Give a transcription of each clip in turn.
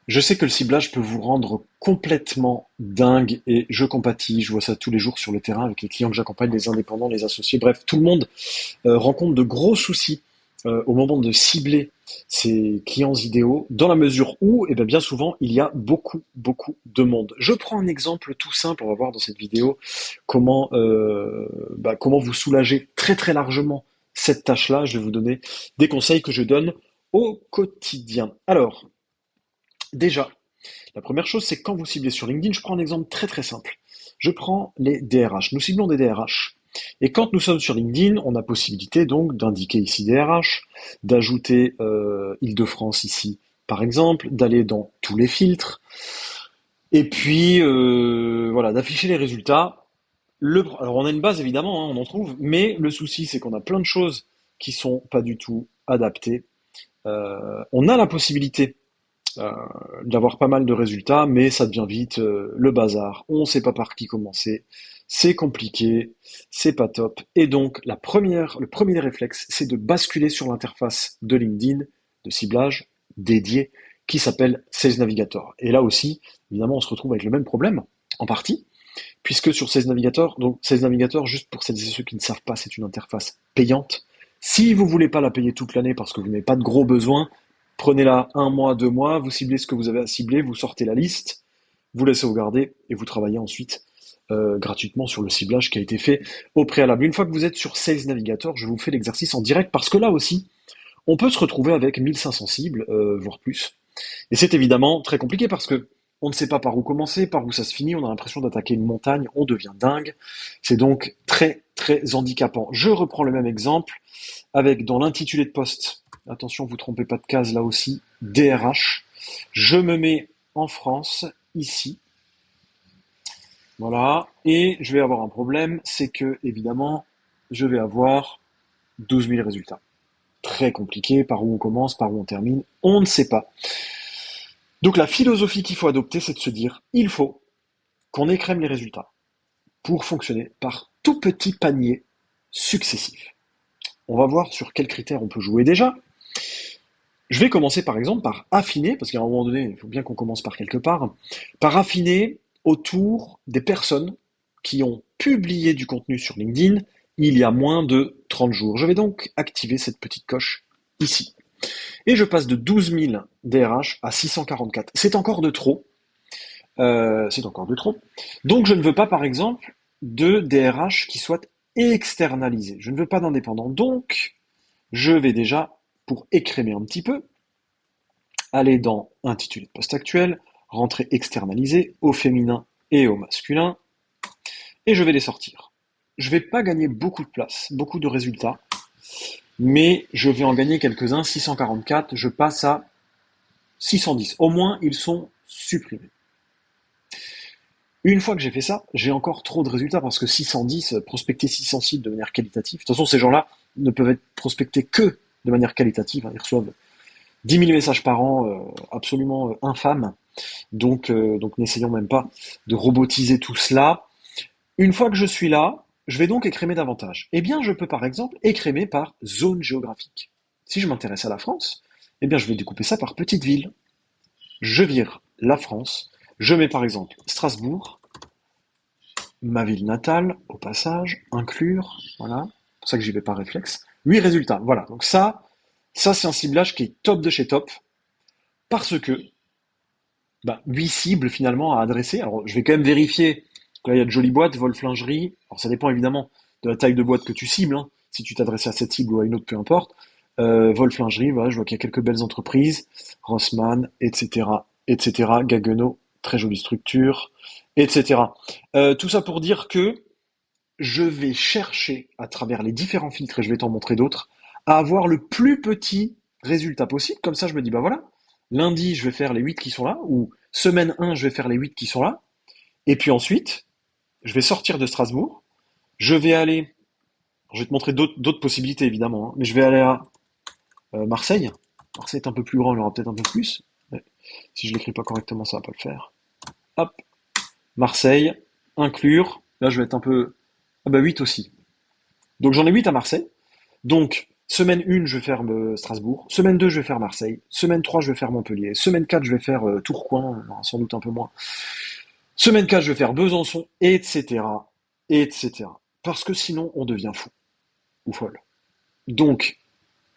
Je sais que le ciblage peut vous rendre complètement dingue et je compatis. Je vois ça tous les jours sur le terrain avec les clients que j'accompagne, les indépendants, les associés. Bref, tout le monde rencontre de gros soucis au moment de cibler ses clients idéaux, dans la mesure où, eh bien souvent, il y a beaucoup de monde. Je prends un exemple tout simple, on va voir dans cette vidéo comment vous soulager très largement cette tâche-là. Je vais vous donner des conseils que je donne au quotidien. Alors, déjà, la première chose, c'est que quand vous ciblez sur LinkedIn, je prends un exemple très simple. Je prends les DRH. Nous ciblons des DRH. Et quand nous sommes sur LinkedIn, on a possibilité donc d'indiquer ici DRH, d'ajouter Île-de-France ici, par exemple, d'aller dans tous les filtres, et puis voilà, d'afficher les résultats. Alors on a une base évidemment, hein, on en trouve, mais le souci c'est qu'on a plein de choses qui sont pas du tout adaptées. On a la possibilité euh, d'avoir pas mal de résultats, mais ça devient vite le bazar. On ne sait pas par qui commencer. C'est compliqué, c'est pas top. Et donc, le premier réflexe, c'est de basculer sur l'interface de LinkedIn, de ciblage dédié, qui s'appelle Sales Navigator. Et là aussi, évidemment, on se retrouve avec le même problème, en partie, puisque sur Sales Navigator, donc Sales Navigator, juste pour celles et ceux qui ne savent pas, c'est une interface payante. Si vous voulez pas la payer toute l'année parce que vous n'avez pas de gros besoins, prenez-la un mois, 2 mois, vous ciblez ce que vous avez à cibler, vous sortez la liste, vous la sauvegardez et vous travaillez ensuite gratuitement sur le ciblage qui a été fait au préalable. Une fois que vous êtes sur Sales Navigator, je vous fais l'exercice en direct parce que là aussi, on peut se retrouver avec 1500 cibles, voire plus. Et c'est évidemment très compliqué parce que on ne sait pas par où commencer, par où ça se finit, on a l'impression d'attaquer une montagne, on devient dingue. C'est donc très handicapant. Je reprends le même exemple avec dans l'intitulé de poste, attention, vous trompez pas de case là aussi, DRH. Je me mets en France, ici, voilà, et je vais avoir un problème, c'est que évidemment, je vais avoir 12 000 résultats. Très compliqué, par où on commence, par où on termine, on ne sait pas. Donc la philosophie qu'il faut adopter, c'est de se dire, il faut qu'on écrème les résultats pour fonctionner par tout petits paniers successifs. On va voir sur quels critères on peut jouer déjà. Je vais commencer par exemple par affiner, parce qu'à un moment donné, il faut bien qu'on commence par quelque part, par affiner autour des personnes qui ont publié du contenu sur LinkedIn il y a moins de 30 jours. Je vais donc activer cette petite coche ici. Et je passe de 12 000 DRH à 644. C'est encore de trop. C'est encore de trop. Donc je ne veux pas, par exemple, de DRH qui soient externalisés. Je ne veux pas d'indépendants. Donc, je vais déjà, pour écrémer un petit peu, aller dans intitulé de poste actuel, rentrer externalisé au féminin et au masculin, et je vais les sortir. Je vais pas gagner beaucoup de place, beaucoup de résultats, mais je vais en gagner quelques-uns. 644, je passe à 610. Au moins, ils sont supprimés. Une fois que j'ai fait ça, j'ai encore trop de résultats parce que 610, prospecter 600 sites de manière qualitative. De toute façon, ces gens-là ne peuvent être prospectés que de manière qualitative, hein. Ils reçoivent 10 000 messages par an, absolument infâmes. Donc n'essayons même pas de robotiser tout cela. Une fois que je suis là, je vais donc écrémer davantage. Eh bien, je peux par exemple écrémer par zone géographique. Si je m'intéresse à la France, eh bien, je vais découper ça par petites villes. Je vire la France. Je mets par exemple Strasbourg, ma ville natale, au passage, inclure, voilà. C'est pour ça que j'y vais par réflexe. 8 résultats, voilà. Donc ça c'est un ciblage qui est top de chez top, parce que 8 cibles finalement à adresser. Alors je vais quand même vérifier que là il y a de jolies boîtes, Wolf Lingerie. Alors ça dépend évidemment de la taille de boîte que tu cibles, hein. Si tu t'adresses à cette cible ou à une autre, peu importe. Wolf Lingerie, voilà, je vois qu'il y a quelques belles entreprises. Rossmann, etc. Gaggenau, très jolie structure, etc. Tout ça pour dire que je vais chercher à travers les différents filtres, et je vais t'en montrer d'autres, à avoir le plus petit résultat possible. Comme ça, je me dis, bah voilà, lundi, je vais faire les 8 qui sont là, ou semaine 1, je vais faire les 8 qui sont là. Et puis ensuite, je vais sortir de Strasbourg, je vais aller, je vais te montrer d'autres possibilités évidemment, hein, mais je vais aller à Marseille. Marseille est un peu plus grand, il y aura peut-être un peu plus. Ouais. Si je l'écris pas correctement, ça va pas le faire. Hop, Marseille, inclure. Là, je vais être un peu... Ah bah 8 aussi. Donc j'en ai 8 à Marseille. Donc, Semaine 1, je vais faire Strasbourg. Semaine 2, je vais faire Marseille. Semaine 3, je vais faire Montpellier. Semaine 4, je vais faire Tourcoing, sans doute un peu moins. Semaine 4, je vais faire Besançon, etc. etc. Parce que sinon, on devient fou ou folle. Donc,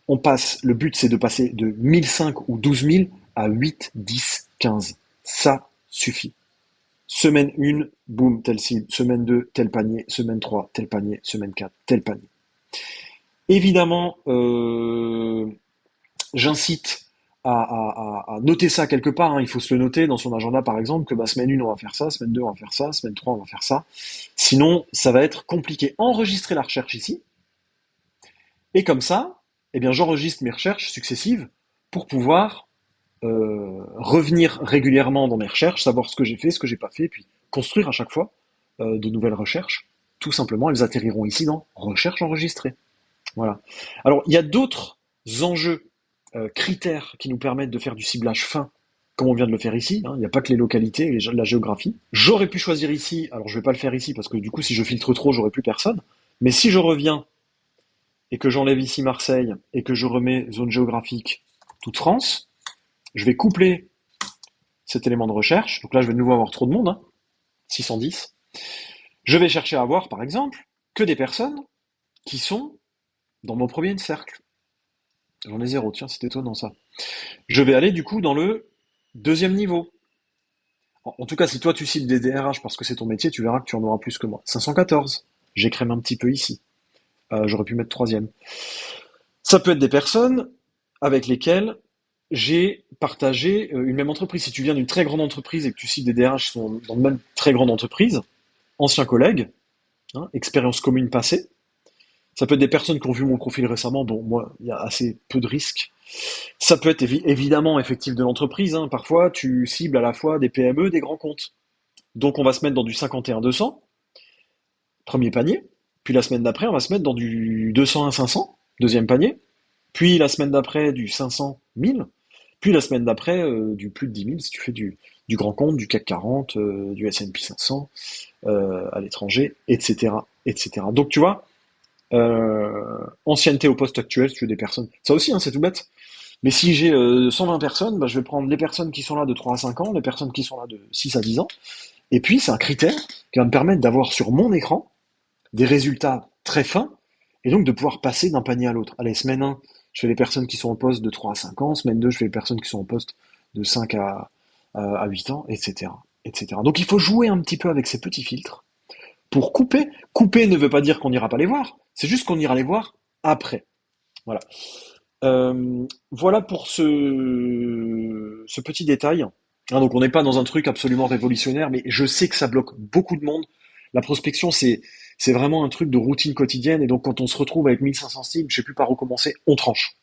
le but c'est de passer de 1005 ou 12 000 à 8, 10, 15. Ça suffit. Semaine 1, boum, telle cible. Semaine 2, tel panier. Semaine 3, tel panier. Semaine 4, tel panier. Évidemment, j'incite à noter ça quelque part, hein. Il faut se le noter dans son agenda, par exemple, que semaine 1, on va faire ça, semaine 2, on va faire ça, semaine 3, on va faire ça. Sinon, ça va être compliqué. Enregistrer la recherche ici, et comme ça, eh bien, j'enregistre mes recherches successives pour pouvoir revenir régulièrement dans mes recherches, savoir ce que j'ai fait, ce que j'ai pas fait, puis construire à chaque fois de nouvelles recherches. Tout simplement, elles atterriront ici dans recherche enregistrée. Voilà. Alors, il y a d'autres enjeux, critères qui nous permettent de faire du ciblage fin, comme on vient de le faire ici, hein. Il n'y a pas que les localités et la géographie. J'aurais pu choisir ici, alors je vais pas le faire ici parce que du coup, si je filtre trop, j'aurai plus personne. Mais si je reviens et que j'enlève ici Marseille et que je remets zone géographique toute France, je vais coupler cet élément de recherche. Donc là, je vais de nouveau avoir trop de monde, hein, 610. Je vais chercher à avoir, par exemple, que des personnes qui sont dans mon premier cercle. J'en ai 0, tiens, c'est étonnant ça. Je vais aller du coup dans le deuxième niveau. En tout cas, si toi tu cibles des DRH parce que c'est ton métier, tu verras que tu en auras plus que moi. 514. J'écrème un petit peu ici. J'aurais pu mettre troisième. Ça peut être des personnes avec lesquelles j'ai partagé une même entreprise. Si tu viens d'une très grande entreprise et que tu cibles des DRH qui sont dans une même très grande entreprise, anciens collègues, hein, expérience commune passée, ça peut être des personnes qui ont vu mon profil récemment, dont moi, il y a assez peu de risques. Ça peut être évidemment effectif de l'entreprise, hein. Parfois, tu cibles à la fois des PME, des grands comptes. Donc, on va se mettre dans du 51-200, premier panier. Puis la semaine d'après, on va se mettre dans du 201-500, deuxième panier. Puis la semaine d'après, du 500-1000. Puis la semaine d'après, du plus de 10 000 si tu fais du grand compte, du CAC 40, du S&P 500 à l'étranger, etc., etc. Donc, tu vois, ancienneté au poste actuel, si tu veux des personnes. Ça aussi, hein, c'est tout bête. Mais si j'ai 120 personnes, je vais prendre les personnes qui sont là de 3 à 5 ans, les personnes qui sont là de 6 à 10 ans. Et puis, c'est un critère qui va me permettre d'avoir sur mon écran des résultats très fins et donc de pouvoir passer d'un panier à l'autre. Allez, semaine 1, je fais les personnes qui sont en poste de 3 à 5 ans. Semaine 2, je fais les personnes qui sont en poste de 5 à 8 ans, etc., etc. Donc, il faut jouer un petit peu avec ces petits filtres pour couper. Couper ne veut pas dire qu'on n'ira pas les voir, c'est juste qu'on ira les voir après. Voilà. Voilà pour ce petit détail. Hein, donc on n'est pas dans un truc absolument révolutionnaire, mais je sais que ça bloque beaucoup de monde. La prospection, c'est vraiment un truc de routine quotidienne, et donc quand on se retrouve avec 1500 cibles, je sais plus par où commencer, on tranche.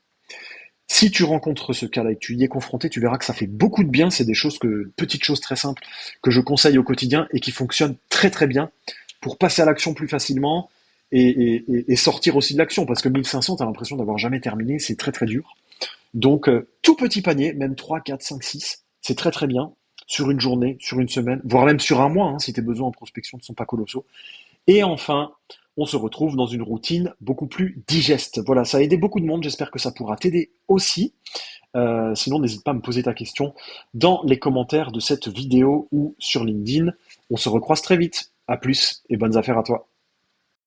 Si tu rencontres ce cas-là et que tu y es confronté, tu verras que ça fait beaucoup de bien. C'est des choses petites choses très simples que je conseille au quotidien et qui fonctionnent très très bien pour passer à l'action plus facilement et sortir aussi de l'action. Parce que 1500, tu as l'impression d'avoir jamais terminé, c'est très très dur. Donc, tout petit panier, même 3, 4, 5, 6, c'est très très bien sur une journée, sur une semaine, voire même sur un mois, hein, si tes besoins en prospection ne sont pas colossaux. Et enfin, on se retrouve dans une routine beaucoup plus digeste. Voilà, ça a aidé beaucoup de monde, j'espère que ça pourra t'aider aussi. Sinon, n'hésite pas à me poser ta question dans les commentaires de cette vidéo ou sur LinkedIn. On se recroise très vite. À plus et bonnes affaires à toi.